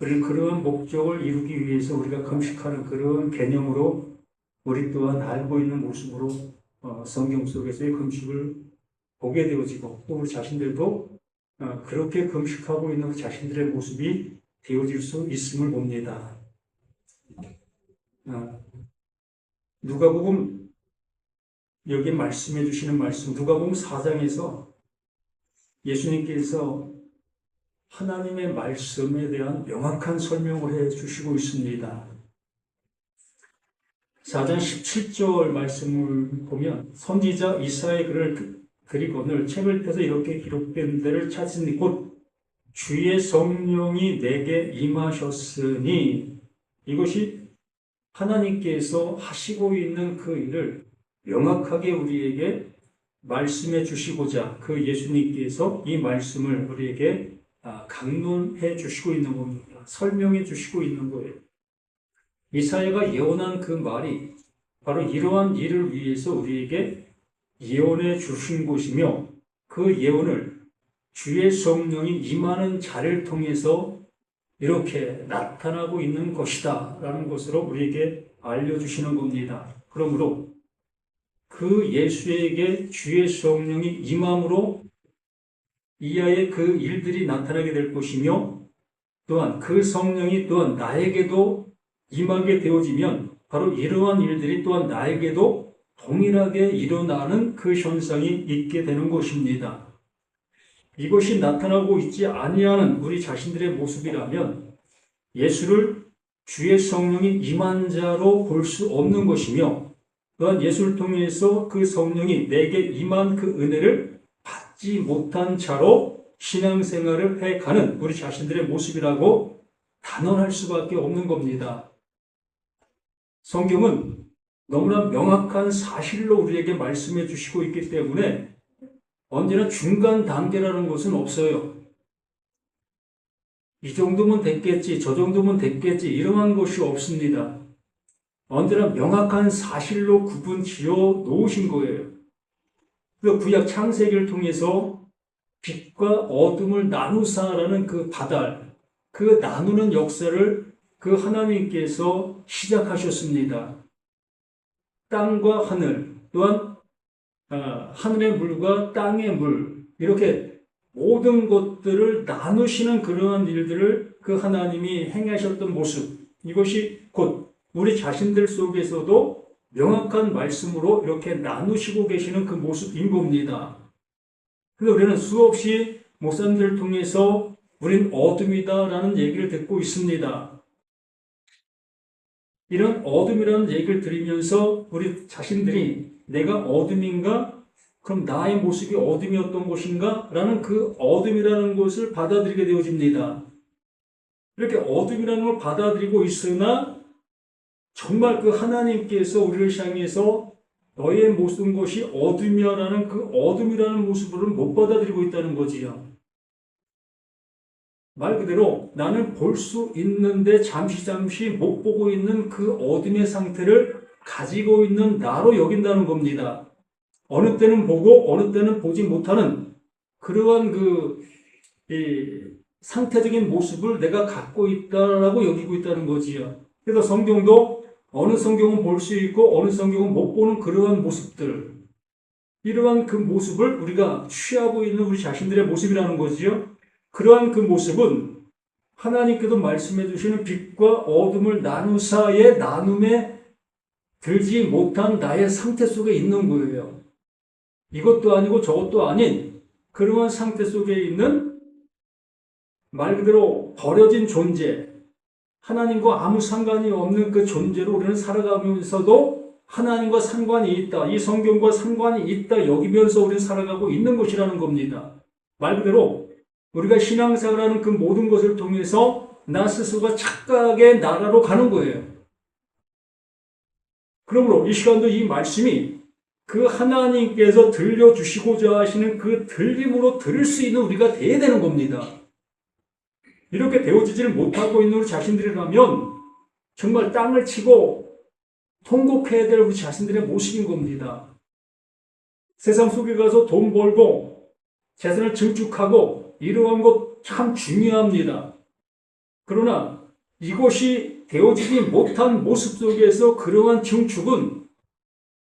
우리는 그러한 목적을 이루기 위해서 우리가 금식하는 그런 개념으로 우리 또한 알고 있는 모습으로 성경 속에서의 금식을 보게 되어지고 또 우리 자신들도 그렇게 금식하고 있는 우리 자신들의 모습이 되어질 수 있음을 봅니다. 누가복음 여기 말씀해 주시는 말씀 누가복음 4장에서 예수님께서 하나님의 말씀에 대한 명확한 설명을 해 주시고 있습니다. 4장 17절 말씀을 보면 선지자 이사야의 글을 드리거늘 책을 펴서 이렇게 기록된 데를 찾으니 곧 주의 성령이 내게 임하셨으니 이것이 하나님께서 하시고 있는 그 일을 명확하게 우리에게 말씀해 주시고자 그 예수님께서 이 말씀을 우리에게 강론해 주시고 있는 겁니다. 설명해 주시고 있는 거예요. 이사야가 예언한 그 말이 바로 이러한 일을 위해서 우리에게 예언해 주신 것이며 그 예언을 주의 성령이 임하는 자를 통해서 이렇게 나타나고 있는 것이다 라는 것으로 우리에게 알려주시는 겁니다. 그러므로 그 예수에게 주의 성령이 임함으로 이하의 그 일들이 나타나게 될 것이며 또한 그 성령이 또한 나에게도 임하게 되어지면 바로 이러한 일들이 또한 나에게도 동일하게 일어나는 그 현상이 있게 되는 것입니다. 이것이 나타나고 있지 아니하는 우리 자신들의 모습이라면 예수를 주의 성령이 임한 자로 볼 수 없는 것이며 또한 예수를 통해서 그 성령이 내게 임한 그 은혜를 받지 못한 자로 신앙생활을 해가는 우리 자신들의 모습이라고 단언할 수밖에 없는 겁니다. 성경은 너무나 명확한 사실로 우리에게 말씀해 주시고 있기 때문에 언제나 중간 단계라는 것은 없어요. 이 정도면 됐겠지, 저 정도면 됐겠지 이러한 것이 없습니다. 언제나 명확한 사실로 구분 지어 놓으신 거예요. 그 구약 창세기를 통해서 빛과 어둠을 나누사라는 그 바달, 그 나누는 역사를 그 하나님께서 시작하셨습니다. 땅과 하늘, 또한 하늘의 물과 땅의 물, 이렇게 모든 것들을 나누시는 그러한 일들을 그 하나님이 행하셨던 모습, 이것이 곧 우리 자신들 속에서도 명확한 말씀으로 이렇게 나누시고 계시는 그 모습인 겁니다. 그래서 우리는 수없이 목사님들을 통해서 우린 어둠이다라는 얘기를 듣고 있습니다. 이런 어둠이라는 얘기를 들으면서 우리 자신들이 내가 어둠인가? 그럼 나의 모습이 어둠이었던 것인가? 라는 그 어둠이라는 것을 받아들이게 되어집니다. 이렇게 어둠이라는 걸 받아들이고 있으나 정말 그 하나님께서 우리를 향해서 너의 모든 것이 어둠이야라는 그 어둠이라는 모습을 못 받아들이고 있다는 거지요. 말 그대로 나는 볼 수 있는데 잠시 못 보고 있는 그 어둠의 상태를 가지고 있는 나로 여긴다는 겁니다. 어느 때는 보고 어느 때는 보지 못하는 그러한 상태적인 모습을 내가 갖고 있다라고 여기고 있다는 거지요. 그래서 성경도 어느 성경은 볼 수 있고 어느 성경은 못 보는 그러한 모습들, 이러한 그 모습을 우리가 취하고 있는 우리 자신들의 모습이라는 거지요. 그러한 그 모습은 하나님께서 말씀해 주시는 빛과 어둠을 나누사의 나눔에 들지 못한 나의 상태 속에 있는 거예요. 이것도 아니고 저것도 아닌 그러한 상태 속에 있는 말 그대로 버려진 존재, 하나님과 아무 상관이 없는 그 존재로 우리는 살아가면서도 하나님과 상관이 있다, 이 성경과 상관이 있다 여기면서 우리는 살아가고 있는 것이라는 겁니다. 말 그대로 우리가 신앙생활하는 그 모든 것을 통해서 나 스스로가 착각의 나라로 가는 거예요. 그러므로 이 시간도 이 말씀이 그 하나님께서 들려주시고자 하시는 그 들림으로 들을 수 있는 우리가 되어야 되는 겁니다. 이렇게 되어지지를 못하고 있는 우리 자신들이라면 정말 땅을 치고 통곡해야 될 우리 자신들의 모습인 겁니다. 세상 속에 가서 돈 벌고 재산을 증축하고 이러한 것 참 중요합니다. 그러나 이것이 되어지지 못한 모습 속에서 그러한 증축은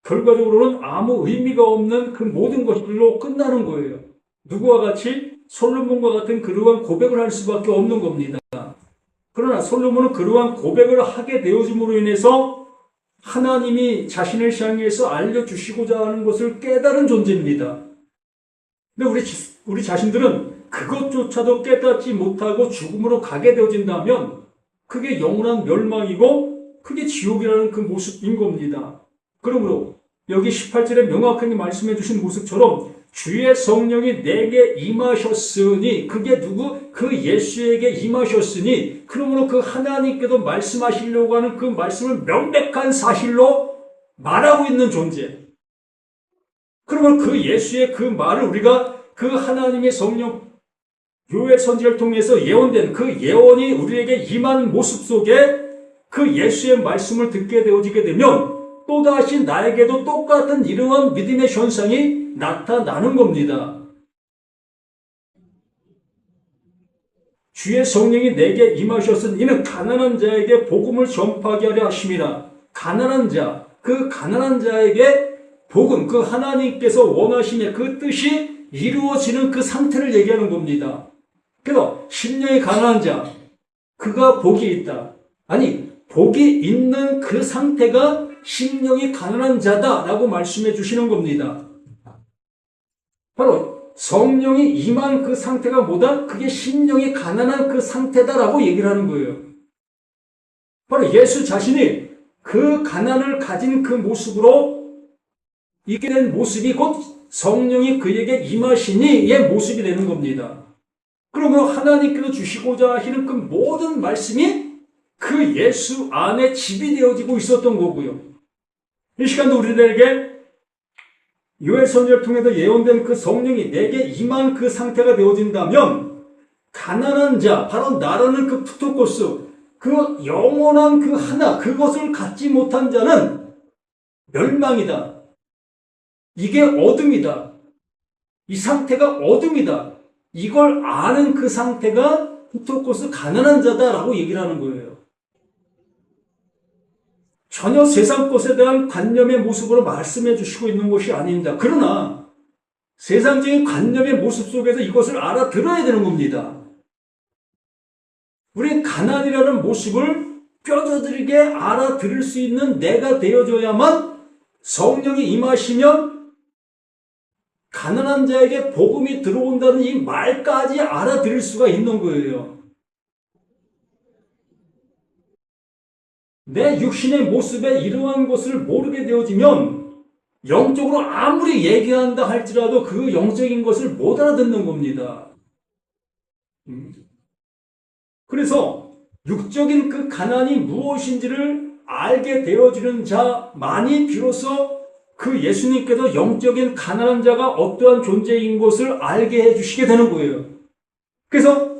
결과적으로는 아무 의미가 없는 그 모든 것들로 끝나는 거예요. 누구와 같이? 솔로몬과 같은 그러한 고백을 할 수밖에 없는 겁니다. 그러나 솔로몬은 그러한 고백을 하게 되어짐으로 인해서 하나님이 자신을 향해서 알려주시고자 하는 것을 깨달은 존재입니다. 근데 우리 자신들은 그것조차도 깨닫지 못하고 죽음으로 가게 되어진다면 그게 영원한 멸망이고 그게 지옥이라는 그 모습인 겁니다. 그러므로 여기 18절에 명확하게 말씀해 주신 모습처럼 주의 성령이 내게 임하셨으니, 그게 누구? 그 예수에게 임하셨으니, 그러므로 그 하나님께도 말씀하시려고 하는 그 말씀을 명백한 사실로 말하고 있는 존재. 그러면 그 예수의 그 말을 우리가 그 하나님의 성령 요엘 선지를 통해서 예언된 그 예언이 우리에게 임하는 모습 속에 그 예수의 말씀을 듣게 되어지게 되면 또다시 나에게도 똑같은 이러한 믿음의 현상이 나타나는 겁니다. 주의 성령이 내게 임하셨으니 이는 가난한 자에게 복음을 전파하게 하려 하심이라. 가난한 자, 그 가난한 자에게 복음, 그 하나님께서 원하시는 그 뜻이 이루어지는 그 상태를 얘기하는 겁니다. 그래서 심령이 가난한 자, 그가 복이 있다. 아니, 복이 있는 그 상태가 심령이 가난한 자다라고 말씀해 주시는 겁니다. 바로 성령이 임한 그 상태가 뭐다? 그게 심령이 가난한 그 상태다라고 얘기를 하는 거예요. 바로 예수 자신이 그 가난을 가진 그 모습으로 있게 된 모습이 곧 성령이 그에게 임하시니의 모습이 되는 겁니다. 그러면 하나님께서 주시고자 하시는 그 모든 말씀이 그 예수 안에 집이 되어지고 있었던 거고요. 이 시간도 우리들에게 요엘 선지를 통해서 예언된 그 성령이 내게 임한 그 상태가 되어진다면 가난한 자, 바로 나라는 그 푸토코스, 그 영원한 그 하나, 그것을 갖지 못한 자는 멸망이다. 이게 어둠이다. 이 상태가 어둠이다. 이걸 아는 그 상태가 푸토코스 가난한 자다라고 얘기를 하는 거예요. 전혀 세상 것에 대한 관념의 모습으로 말씀해 주시고 있는 것이 아닙니다. 그러나 세상적인 관념의 모습 속에서 이것을 알아들어야 되는 겁니다. 우리 가난이라는 모습을 뼈저리게 알아들을 수 있는 내가 되어줘야만 성령이 임하시면 가난한 자에게 복음이 들어온다는 이 말까지 알아들을 수가 있는 거예요. 내 육신의 모습에 이러한 것을 모르게 되어지면 영적으로 아무리 얘기한다 할지라도 그 영적인 것을 못 알아듣는 겁니다. 그래서 육적인 그 가난이 무엇인지를 알게 되어지는 자만이 비로소 그 예수님께서 영적인 가난한 자가 어떠한 존재인 것을 알게 해주시게 되는 거예요. 그래서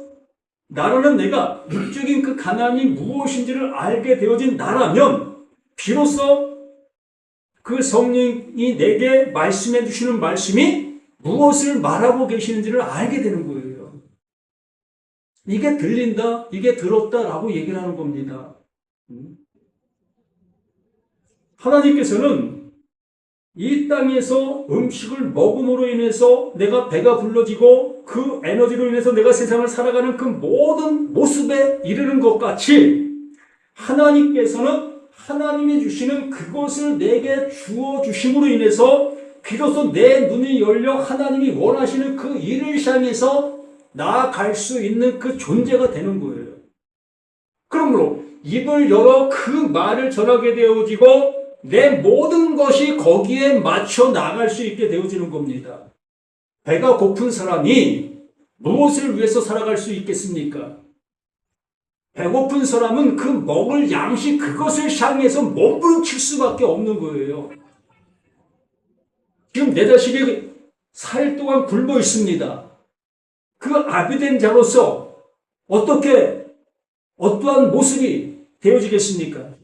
나라는 내가 육적인 그 가난이 무엇인지를 알게 되어진 나라면 비로소 그 성령이 내게 말씀해 주시는 말씀이 무엇을 말하고 계시는지를 알게 되는 거예요. 이게 들린다, 이게 들었다라고 얘기를 하는 겁니다. 하나님께서는 이 땅에서 음식을 먹음으로 인해서 내가 배가 불러지고 그 에너지로 인해서 내가 세상을 살아가는 그 모든 모습에 이르는 것 같이 하나님께서는 하나님이 주시는 그것을 내게 주어 주심으로 인해서 비로소 내 눈이 열려 하나님이 원하시는 그 일을 향해서 나아갈 수 있는 그 존재가 되는 거예요. 그러므로 입을 열어 그 말을 전하게 되어지고 내 모든 것이 거기에 맞춰 나갈 수 있게 되어지는 겁니다. 배가 고픈 사람이 무엇을 위해서 살아갈 수 있겠습니까? 배고픈 사람은 그 먹을 양식 그것을 향해서 몸부림칠 수밖에 없는 거예요. 지금 내 자식이 4일 동안 굶어 있습니다. 그 아비된 자로서 어떠한 모습이 되어지겠습니까?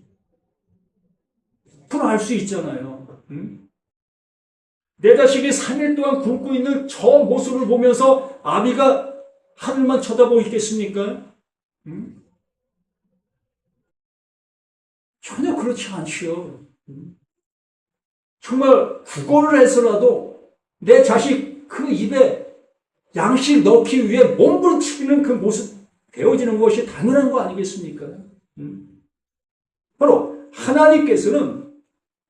알 수 있잖아요. 내 자식이 3일 동안 굶고 있는 저 모습을 보면서 아비가 하늘만 쳐다보고 있겠습니까? 전혀 그렇지 않지요. 정말 구걸을 해서라도 내 자식 그 입에 양식 넣기 위해 몸부림치는 그 모습 되어지는 것이 당연한 거 아니겠습니까? 바로 하나님께서는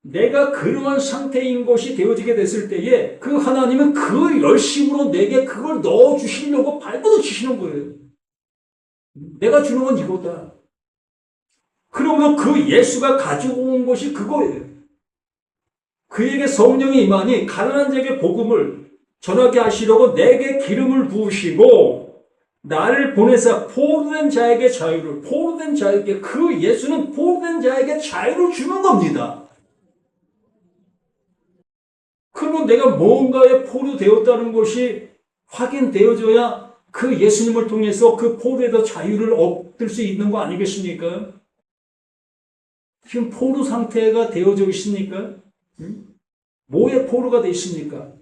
내가 그러한 상태인 것이 되어지게 됐을 때에 그 하나님은 그 열심으로 내게 그걸 넣어주시려고 발버둥 치시는 거예요. 내가 주는 건 이거다. 그러므로 그 예수가 가지고 온 것이 그거예요. 그에게 성령이 임하니 가난한 자에게 복음을 전하게 하시려고 내게 기름을 부으시고 나를 보내사 포로된 자에게 자유를, 포로된 자에게, 그 예수는 포로된 자에게 자유를 주는 겁니다. 그러면 내가 뭔가에 포로되었다는 것이 확인되어져야 그 예수님을 통해서 그 포로에서 자유를 얻을 수 있는 거 아니겠습니까? 지금 포로 상태가 되어져 있습니까? 뭐에 포로가 되어 있습니까?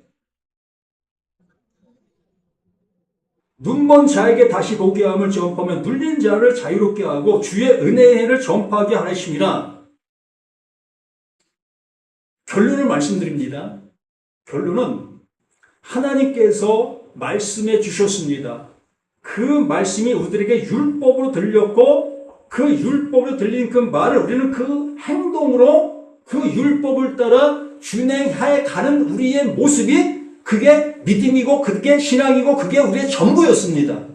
눈먼 자에게 다시 보게 함을 전파하며 눌린 자를 자유롭게 하고 주의 은혜의 해를 전파하게 하심이라. 결론을 말씀드립니다. 결론은 하나님께서 말씀해 주셨습니다. 그 말씀이 우리들에게 율법으로 들렸고 그 율법으로 들린 그 말을 우리는 그 행동으로 그 율법을 따라 준행해 가는 우리의 모습이 그게 믿음이고 그게 신앙이고 그게 우리의 전부였습니다.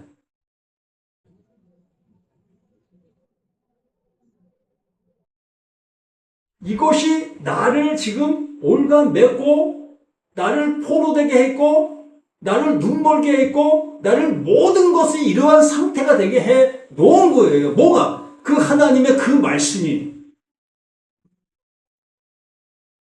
이것이 나를 지금 올가매고 나를 포로되게 했고 나를 눈멀게 했고 나를 모든 것이 이러한 상태가 되게 해 놓은 거예요. 뭐가? 그 하나님의 그 말씀이.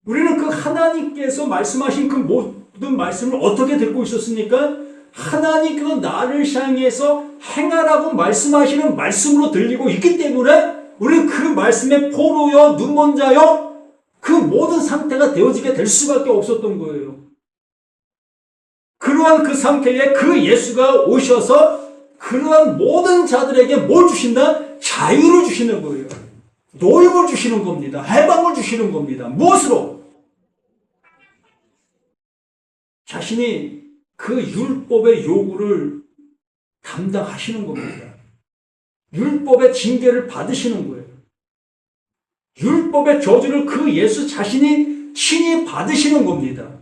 우리는 그 하나님께서 말씀하신 그 모든 말씀을 어떻게 듣고 있었습니까? 하나님께서 나를 향해서 행하라고 말씀하시는 말씀으로 들리고 있기 때문에 우리는 그 말씀에 포로여 눈먼 자여 그 모든 상태가 되어지게 될 수밖에 없었던 거예요. 그러한 그 상태에 그 예수가 오셔서 그러한 모든 자들에게 뭘 주신다? 자유를 주시는 거예요. 노임을 주시는 겁니다. 해방을 주시는 겁니다. 무엇으로? 자신이 그 율법의 요구를 담당하시는 겁니다. 율법의 징계를 받으시는 거예요. 율법의 저주를 그 예수 자신이 친히 받으시는 겁니다.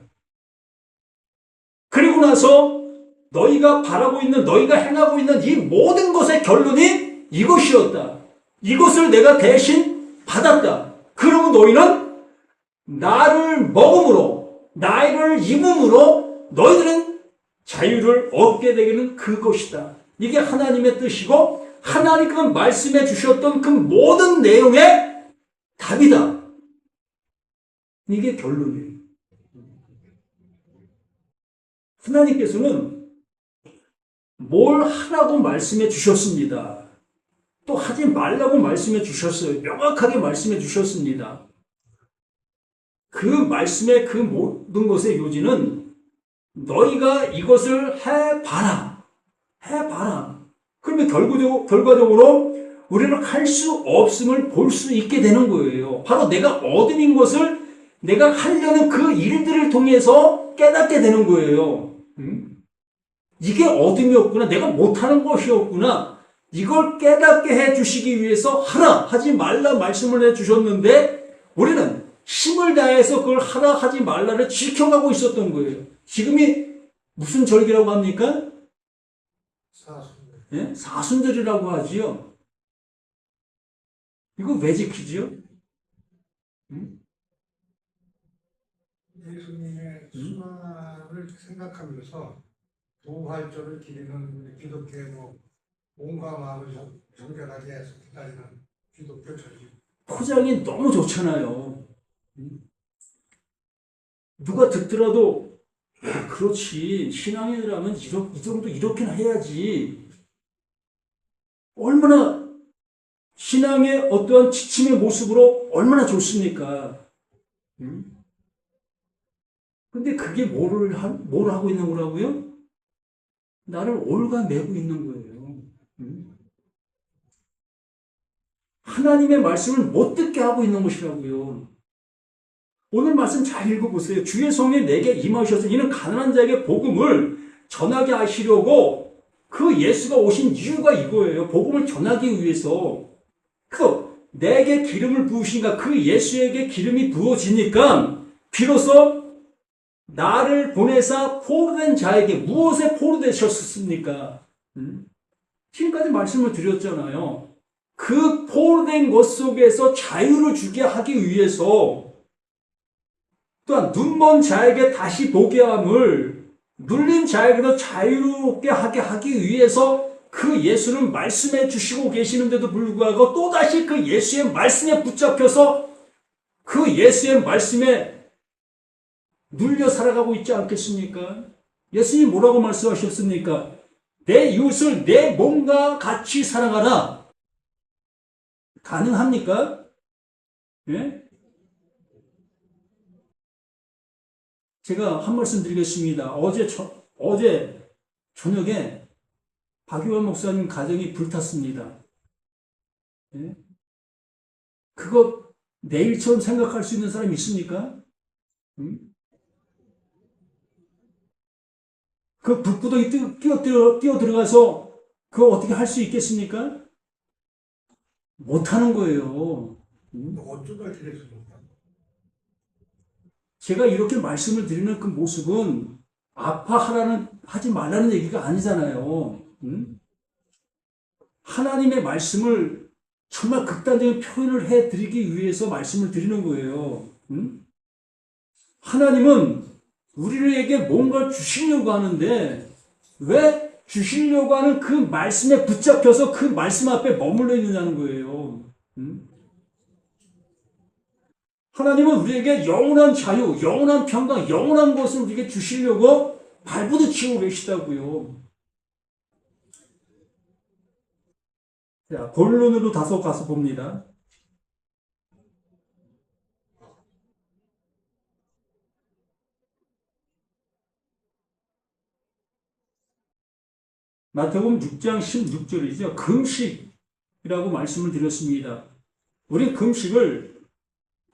그리고 나서 너희가 바라고 있는, 너희가 행하고 있는 이 모든 것의 결론이 이것이었다. 이것을 내가 대신 받았다. 그러면 너희는 나를 먹음으로, 나를 입음으로 너희들은 자유를 얻게 되기는 그것이다. 이게 하나님의 뜻이고 하나님께서 말씀해 주셨던 그 모든 내용의 답이다. 이게 결론이에요. 하나님께서는 뭘 하라고 말씀해 주셨습니다. 또 하지 말라고 말씀해 주셨어요. 명확하게 말씀해 주셨습니다. 그 말씀의 그 모든 것의 요지는 너희가 이것을 해봐라. 해봐라. 그러면 결과적으로 우리는 할 수 없음을 볼 수 있게 되는 거예요. 바로 내가 어둠인 것을 내가 하려는 그 일들을 통해서 깨닫게 되는 거예요. 이게 어둠이었구나. 내가 못하는 것이었구나. 이걸 깨닫게 해주시기 위해서 하라, 하지 말라 말씀을 해주셨는데 우리는 힘을 다해서 그걸 하라, 하지 말라를 지켜가고 있었던 거예요. 지금이 무슨 절기라고 합니까? 사순절. 예? 사순절이라고 하지요. 이거 왜 지키지요? 예수님의 순환을 생각하면서 부활절을 기리는 기독교의 몸과 마음을 정결하게 해서 기다리는 기독교 절기. 포장이 너무 좋잖아요. 누가 듣더라도 야, 그렇지. 신앙인이라면 이 정도 이렇게는 해야지. 얼마나 신앙의 어떠한 지침의 모습으로 얼마나 좋습니까? 근데 그게 뭘 하고 있는 거라고요? 나를 올가매고 있는 거예요. 하나님의 말씀을 못 듣게 하고 있는 것이라고요. 오늘 말씀 잘 읽어보세요. 주의 성령이 내게 임하셔서 이는 가난한 자에게 복음을 전하게 하시려고 그 예수가 오신 이유가 이거예요. 복음을 전하기 위해서. 내게 기름을 부으시니까 그 예수에게 기름이 부어지니까 비로소 나를 보내사 포로된 자에게 무엇에 포로되셨습니까? 지금까지 말씀을 드렸잖아요. 그 포로된 것 속에서 자유를 주게 하기 위해서 또한 눈먼 자에게 다시 보게 함을 눌린 자에게도 자유롭게 하게 하기 위해서 그 예수는 말씀해 주시고 계시는데도 불구하고 또다시 그 예수의 말씀에 붙잡혀서 그 예수의 말씀에 눌려 살아가고 있지 않겠습니까? 예수님이 뭐라고 말씀하셨습니까? 내 이웃을 내 몸과 같이 사랑하라. 가능합니까? 예? 제가 한 말씀 드리겠습니다. 어제 저녁에 박유원 목사님 가정이 불탔습니다. 예? 그거 내일처럼 생각할 수 있는 사람이 있습니까? 그 불구덩이 뛰어 들어가서 그거 어떻게 할 수 있겠습니까? 못하는 거예요. 어쩌다 이렇게 됐습니까? 제가 이렇게 말씀을 드리는 그 모습은 하지 말라는 얘기가 아니잖아요. 하나님의 말씀을 정말 극단적인 표현을 해드리기 위해서 말씀을 드리는 거예요. 하나님은 우리에게 뭔가 주시려고 하는데 왜 주시려고 하는 그 말씀에 붙잡혀서 그 말씀 앞에 머물러 있느냐는 거예요. 하나님은 우리에게 영원한 자유, 영원한 평강, 영원한 것을 우리에게 주시려고 발부듯이고 계시다고요. 자, 본론으로 다소 가서 봅니다. 마태복음 6장 16절이죠. 금식이라고 말씀을 드렸습니다. 우리 금식을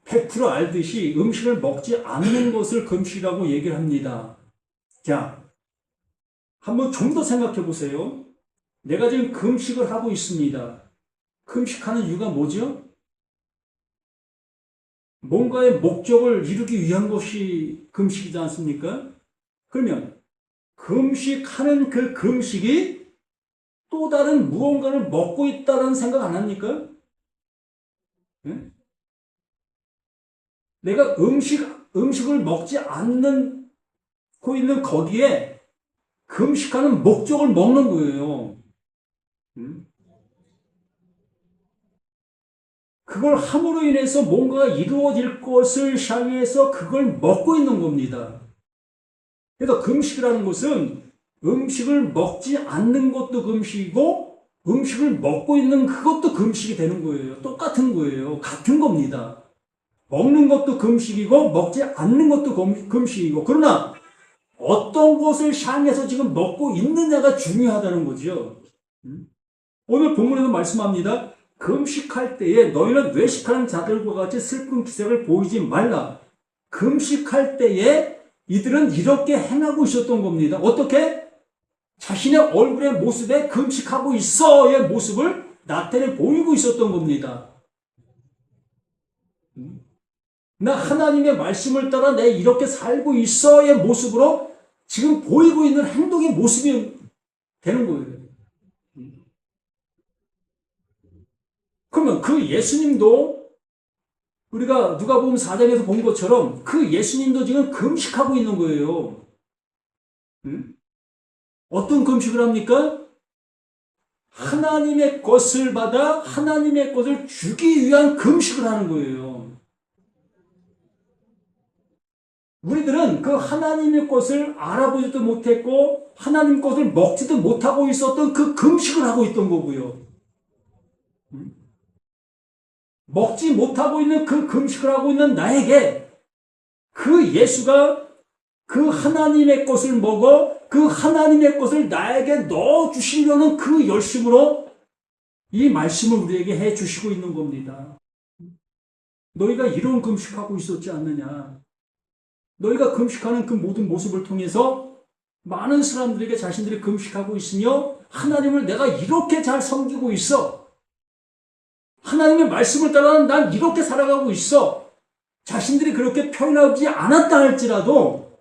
100% 알듯이 음식을 먹지 않는 것을 금식이라고 얘기를 합니다. 자, 한번 좀 더 생각해 보세요. 내가 지금 금식을 하고 있습니다. 금식하는 이유가 뭐죠? 뭔가의 목적을 이루기 위한 것이 금식이지 않습니까? 그러면 금식하는 그 금식이 또 다른 무언가를 먹고 있다는 생각 안 합니까? 네? 내가 음식을 먹지 않고 있는 거기에 금식하는 목적을 먹는 거예요. 그걸 함으로 인해서 뭔가가 이루어질 것을 향해서 그걸 먹고 있는 겁니다. 그래서 금식이라는 것은 음식을 먹지 않는 것도 금식이고 음식을 먹고 있는 그것도 금식이 되는 거예요. 똑같은 거예요. 같은 겁니다. 먹는 것도 금식이고 먹지 않는 것도 금식이고 그러나 어떤 것을 향해서 지금 먹고 있느냐가 중요하다는 거죠. 오늘 본문에도 말씀합니다. 금식할 때에 너희는 외식하는 자들과 같이 슬픈 기색을 보이지 말라. 금식할 때에 이들은 이렇게 행하고 있었던 겁니다. 어떻게? 자신의 얼굴의 모습에 금식하고 있어의 모습을 나타내 보이고 있었던 겁니다. 나 하나님의 말씀을 따라 내 이렇게 살고 있어의 모습으로 지금 보이고 있는 행동의 모습이 되는 거예요. 그러면 그 예수님도 우리가 누가복음 4장에서 본 것처럼 그 예수님도 지금 금식하고 있는 거예요. 어떤 금식을 합니까? 하나님의 것을 받아 하나님의 것을 주기 위한 금식을 하는 거예요. 우리들은 그 하나님의 것을 알아보지도 못했고 하나님 것을 먹지도 못하고 있었던 그 금식을 하고 있던 거고요. 먹지 못하고 있는 그 금식을 하고 있는 나에게 그 예수가 그 하나님의 것을 먹어 그 하나님의 것을 나에게 넣어주시려는 그 열심으로 이 말씀을 우리에게 해 주시고 있는 겁니다. 너희가 이런 금식하고 있었지 않느냐. 너희가 금식하는 그 모든 모습을 통해서 많은 사람들에게 자신들이 금식하고 있으며 하나님을 내가 이렇게 잘 섬기고 있어. 하나님의 말씀을 따라 난 이렇게 살아가고 있어. 자신들이 그렇게 표현하지 않았다 할지라도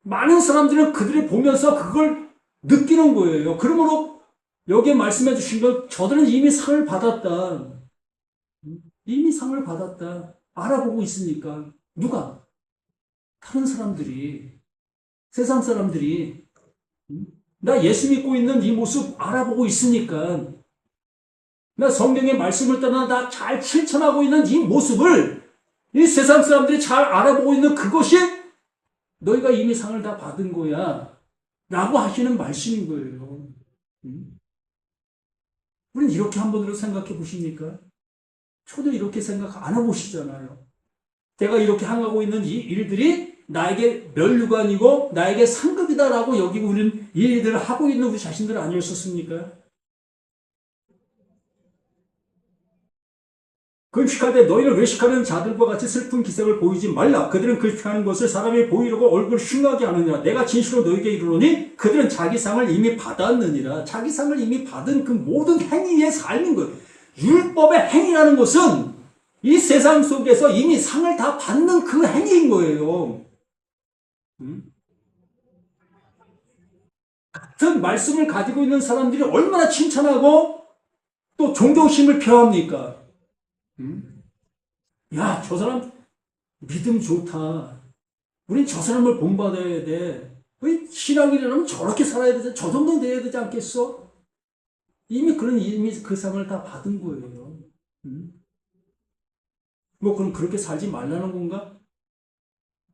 많은 사람들은 그들이 보면서 그걸 느끼는 거예요. 그러므로 여기에 말씀해 주신 것, 저들은 이미 상을 받았다. 이미 상을 받았다. 알아보고 있으니까. 누가? 다른 사람들이, 세상 사람들이, 나 예수 믿고 있는 이 모습 알아보고 있으니까, 나 성경의 말씀을 따라 나 잘 실천하고 있는 이 모습을 이 세상 사람들이 잘 알아보고 있는 그것이 너희가 이미 상을 다 받은 거야. 라고 하시는 말씀인 거예요. 우리는 이렇게 한 번으로 생각해 보십니까? 저도 이렇게 생각 안 해보시잖아요. 내가 이렇게 행하고 있는 이 일들이 나에게 면류관이고 나에게 상급이다라고 여기고 우리는 이 일들을 하고 있는 우리 자신들 아니었었습니까? 금식할 때 너희를 외식하는 자들과 같이 슬픈 기색을 보이지 말라. 그들은 금식하는 것을 사람이 보이려고 얼굴을 흉하게 하느니라. 내가 진실로 너희에게 이르노니 그들은 자기 상을 이미 받았느니라. 자기 상을 이미 받은 그 모든 행위의 삶인 거예요. 율법의 행위라는 것은 이 세상 속에서 이미 상을 다 받는 그 행위인 거예요. 같은 말씀을 가지고 있는 사람들이 얼마나 칭찬하고 또 존경심을 표합니까? 야, 저 사람 믿음 좋다. 우린 저 사람을 본받아야 돼. 신앙이라면 저렇게 살아야 되지. 저 정도 돼야 되지 않겠어? 이미 그 상을 다 받은 거예요. 뭐 그럼 그렇게 살지 말라는 건가?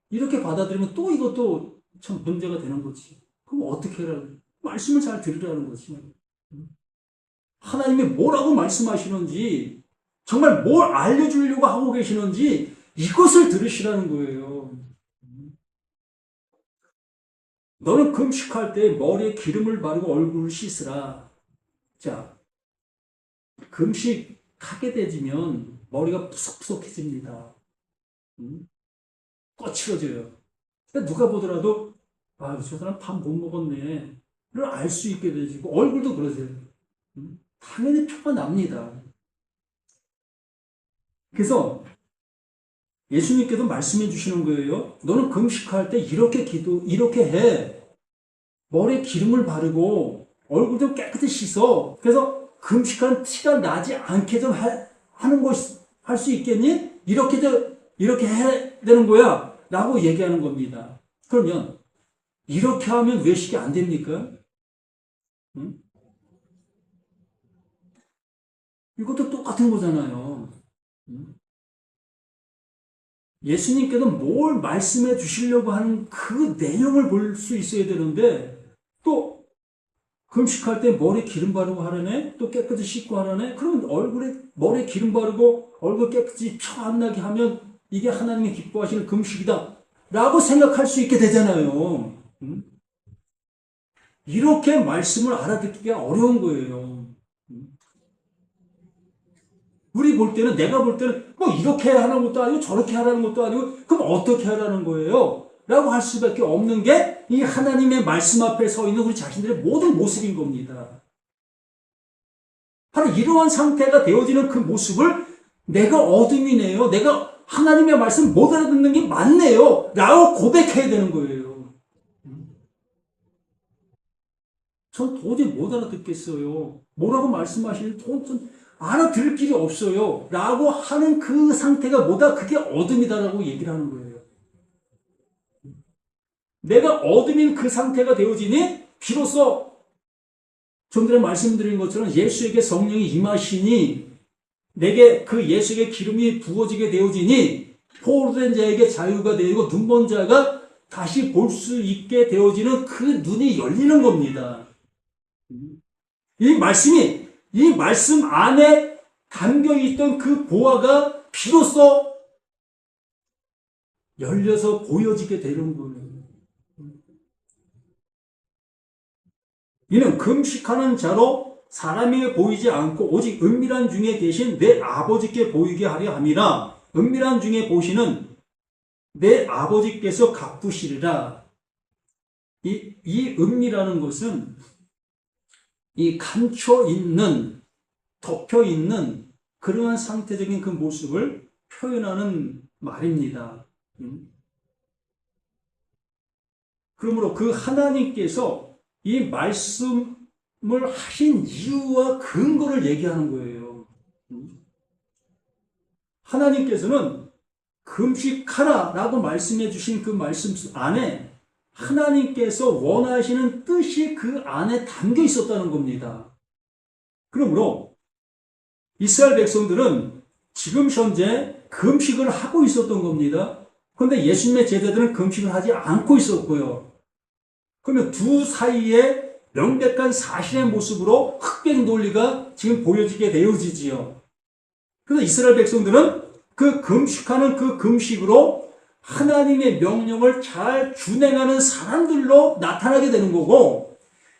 이렇게 받아들이면 또 이것도 참 문제가 되는 거지. 그럼 어떻게 해라? 말씀을 잘 들으라는 거지. 하나님이 뭐라고 말씀하시는지, 정말 뭘 알려주려고 하고 계시는지 이것을 들으시라는 거예요. 너는 금식할 때 머리에 기름을 바르고 얼굴을 씻으라. 자, 금식하게 되면 머리가 푸석푸석해집니다. 거칠어져요. 그러니까 누가 보더라도 아, 저 사람 밥 못 먹었네 를 알 수 있게 되시고 얼굴도 그러세요. 당연히 표가 납니다. 그래서 예수님께서 말씀해 주시는 거예요. 너는 금식할 때 이렇게 해. 머리에 기름을 바르고 얼굴도 깨끗이 씻어. 그래서 금식하는 티가 나지 않게 좀 하는 것 할 수 있겠니? 이렇게 해야 되는 거야. 라고 얘기하는 겁니다. 그러면 이렇게 하면 외식이 안 됩니까? 응? 이것도 똑같은 거잖아요. 응? 예수님께서 뭘 말씀해 주시려고 하는 그 내용을 볼 수 있어야 되는데 또 금식할 때 머리 기름 바르고 하라네? 또 깨끗이 씻고 하라네? 그러면 머리에 기름 바르고 얼굴 깨끗이 펴 안 나게 하면 이게 하나님이 기뻐하시는 금식이다. 라고 생각할 수 있게 되잖아요. 이렇게 말씀을 알아듣기가 어려운 거예요. 내가 볼 때는 뭐 이렇게 하는 것도 아니고 저렇게 하라는 것도 아니고 그럼 어떻게 하라는 거예요? 라고 할 수밖에 없는 게 이 하나님의 말씀 앞에 서 있는 우리 자신들의 모든 모습인 겁니다. 바로 이러한 상태가 되어지는 그 모습을 내가 어둠이네요. 내가 하나님의 말씀 못 알아듣는 게 맞네요. 라고 고백해야 되는 거예요. 전 도저히 못 알아듣겠어요. 뭐라고 말씀하시는지 알아들을 길이 없어요. 라고 하는 그 상태가 뭐다? 그게 어둠이다라고 얘기를 하는 거예요. 내가 어둠인 그 상태가 되어지니 비로소 좀 전에 말씀드린 것처럼 예수에게 성령이 임하시니 내게 그 예수에게 기름이 부어지게 되어지니 포로된 자에게 자유가 되고 눈먼 자가 다시 볼 수 있게 되어지는 그 눈이 열리는 겁니다. 이 말씀 안에 담겨있던 그 보화가 비로소 열려서 보여지게 되는 거예요. 이는 금식하는 자로 사람에게 보이지 않고 오직 은밀한 중에 계신 내 아버지께 보이게 하려 함이라. 은밀한 중에 보시는 내 아버지께서 갚으시리라. 이 은밀하는 것은 이 감춰 있는, 덮여 있는 그러한 상태적인 그 모습을 표현하는 말입니다. 그러므로 그 하나님께서 이 말씀을 하신 이유와 근거를 얘기하는 거예요. 하나님께서는 금식하라 라고 말씀해 주신 그 말씀 안에 하나님께서 원하시는 뜻이 그 안에 담겨 있었다는 겁니다. 그러므로 이스라엘 백성들은 지금 현재 금식을 하고 있었던 겁니다. 그런데 예수님의 제자들은 금식을 하지 않고 있었고요. 그러면 두 사이에 명백한 사실의 모습으로 흑백 논리가 지금 보여지게 되어지지요. 그래서 이스라엘 백성들은 그 금식하는 그 금식으로 하나님의 명령을 잘 준행하는 사람들로 나타나게 되는 거고,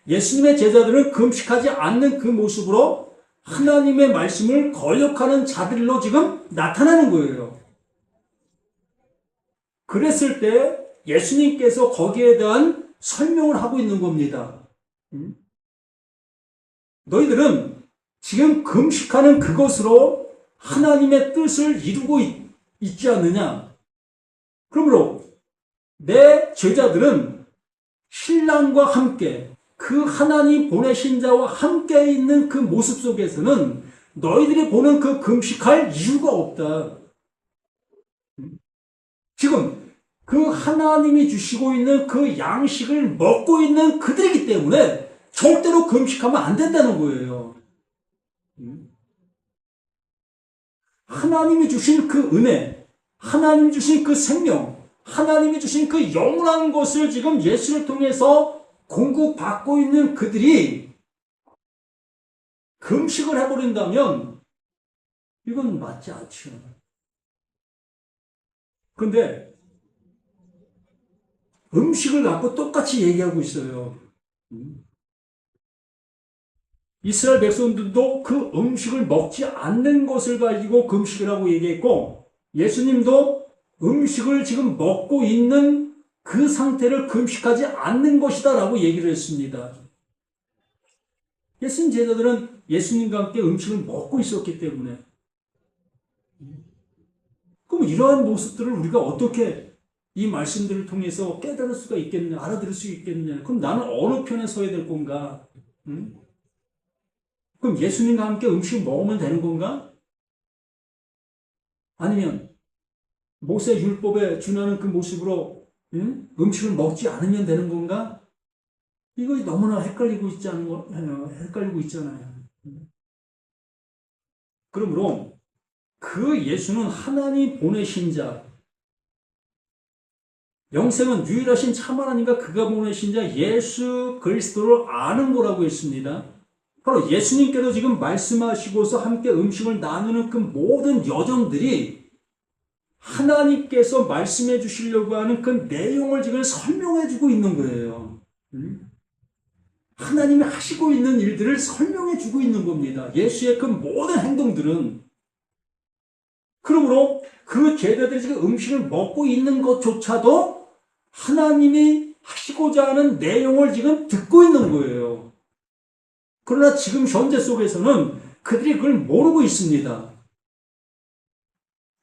예수님의 제자들은 금식하지 않는 그 모습으로 하나님의 말씀을 거역하는 자들로 지금 나타나는 거예요. 그랬을 때 예수님께서 거기에 대한 설명을 하고 있는 겁니다. 너희들은 지금 금식하는 그것으로 하나님의 뜻을 이루고 있지 않느냐? 그러므로 내 제자들은 신랑과 함께 그 하나님 보내신 자와 함께 있는 그 모습 속에서는 너희들이 보는 그 금식할 이유가 없다. 지금 그 하나님이 주시고 있는 그 양식을 먹고 있는 그들이기 때문에 절대로 금식하면 안 된다는 거예요. 하나님이 주신 그 은혜, 하나님이 주신 그 생명, 하나님이 주신 그 영원한 것을 지금 예수를 통해서 공급받고 있는 그들이 금식을 해버린다면 이건 맞지 않죠. 그런데 음식을 갖고 똑같이 얘기하고 있어요. 이스라엘 백성들도 그 음식을 먹지 않는 것을 가지고 금식을 하고 얘기했고, 예수님도 음식을 지금 먹고 있는 그 상태를 금식하지 않는 것이다 라고 얘기를 했습니다. 예수님 제자들은 예수님과 함께 음식을 먹고 있었기 때문에, 그럼 이러한 모습들을 우리가 어떻게 이 말씀들을 통해서 깨달을 수가 있겠느냐, 알아들을 수 있겠느냐? 그럼 나는 어느 편에 서야 될 건가? 그럼 예수님과 함께 음식 먹으면 되는 건가? 아니면 모세 율법에 준하는 그 모습으로 음식을 먹지 않으면 되는 건가? 이거 너무나 헷갈리고 있잖아요. 그러므로 그 예수는 하나님 보내신 자, 영생은 유일하신 참 하나님과 그가 보내신 자 예수 그리스도를 아는 거라고 했습니다. 바로 예수님께서 지금 말씀하시고서 함께 음식을 나누는 그 모든 여정들이 하나님께서 말씀해 주시려고 하는 그 내용을 지금 설명해 주고 있는 거예요. 하나님이 하시고 있는 일들을 설명해 주고 있는 겁니다. 예수의 그 모든 행동들은. 그러므로 그 제자들이 지금 음식을 먹고 있는 것조차도 하나님이 하시고자 하는 내용을 지금 듣고 있는 거예요. 그러나 지금 현재 속에서는 그들이 그걸 모르고 있습니다.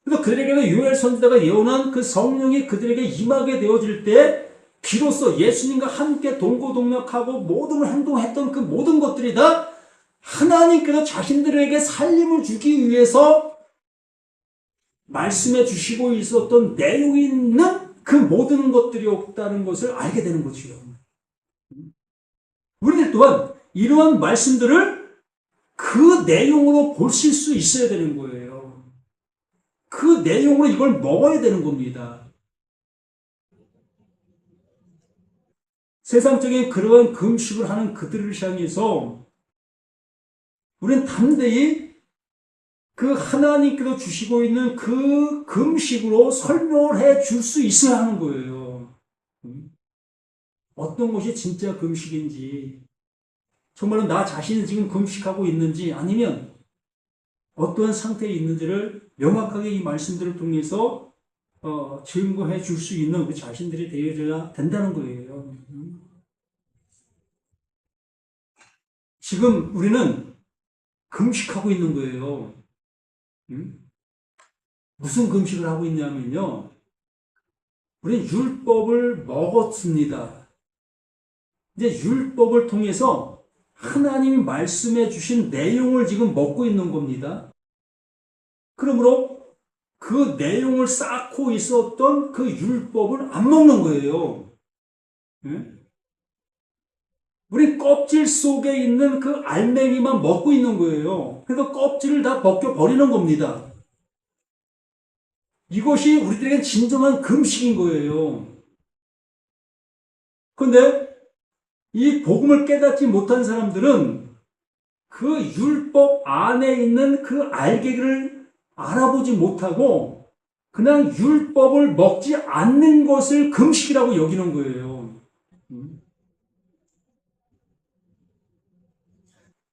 그래서 그들에게는 요엘 선지자가 예언한 그 성령이 그들에게 임하게 되어질 때 비로소 예수님과 함께 동고동락하고 모든 걸 행동했던 그 모든 것들이 다 하나님께서 자신들에게 살림을 주기 위해서 말씀해 주시고 있었던 내용이 있는 그 모든 것들이 없다는 것을 알게 되는 거죠. 우리들 또한 이러한 말씀들을 그 내용으로 보실 수 있어야 되는 거예요. 그 내용으로 이걸 먹어야 되는 겁니다. 세상적인 그러한 금식을 하는 그들을 향해서 우리는 담대히 그 하나님께서 주시고 있는 그 금식으로 설명을 해 줄 수 있어야 하는 거예요. 어떤 것이 진짜 금식인지, 정말로 나 자신이 지금 금식하고 있는지 아니면 어떠한 상태에 있는지를 명확하게 이 말씀들을 통해서 증거해 줄 수 있는 우리 자신들이 되어야 된다는 거예요. 지금 우리는 금식하고 있는 거예요. 무슨 금식을 하고 있냐면요. 우리는 율법을 먹었습니다. 이제 율법을 통해서 하나님이 말씀해 주신 내용을 지금 먹고 있는 겁니다. 그러므로 그 내용을 쌓고 있었던 그 율법을 안 먹는 거예요. 우리 껍질 속에 있는 그 알맹이만 먹고 있는 거예요. 그래서 껍질을 다 벗겨버리는 겁니다. 이것이 우리들에게 진정한 금식인 거예요. 그런데 이 복음을 깨닫지 못한 사람들은 그 율법 안에 있는 그 알갱이를 알아보지 못하고 그냥 율법을 먹지 않는 것을 금식이라고 여기는 거예요.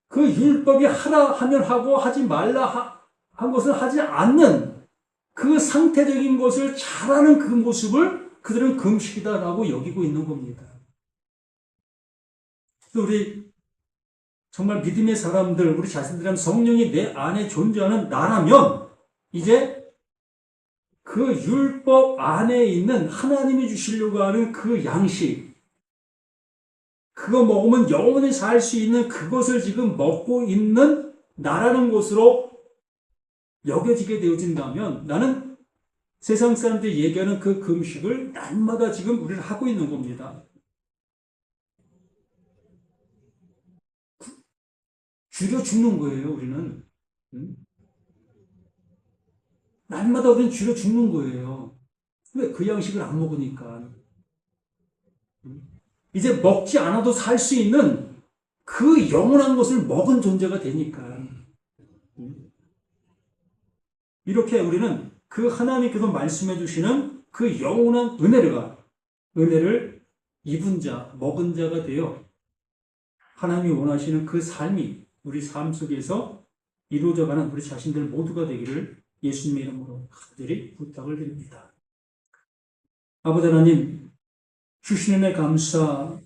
그 율법이 하라 하면 하고 하지 말라 한 것을 하지 않는 그 상태적인 것을 잘하는 그 모습을 그들은 금식이다라고 여기고 있는 겁니다. 우리 정말 믿음의 사람들, 우리 자신들은 성령이 내 안에 존재하는 나라면 이제 그 율법 안에 있는 하나님이 주시려고 하는 그 양식, 그거 먹으면 영원히 살 수 있는 그것을 지금 먹고 있는 나라는 것으로 여겨지게 되어진다면 나는 세상 사람들이 얘기하는 그 금식을 날마다 지금 우리는 하고 있는 겁니다. 줄여 죽는 거예요, 우리는. 날마다 우리는 줄여 죽는 거예요. 왜? 그 양식을 안 먹으니까. 이제 먹지 않아도 살 수 있는 그 영원한 것을 먹은 존재가 되니까. 이렇게 우리는 그 하나님께서 말씀해 주시는 그 영원한 은혜를 입은 자, 먹은 자가 되어 하나님이 원하시는 그 삶이 우리 삶 속에서 이루어져가는 우리 자신들 모두가 되기를 예수님의 이름으로 간절히 부탁을 드립니다. 아버지 하나님, 주신 은혜 감사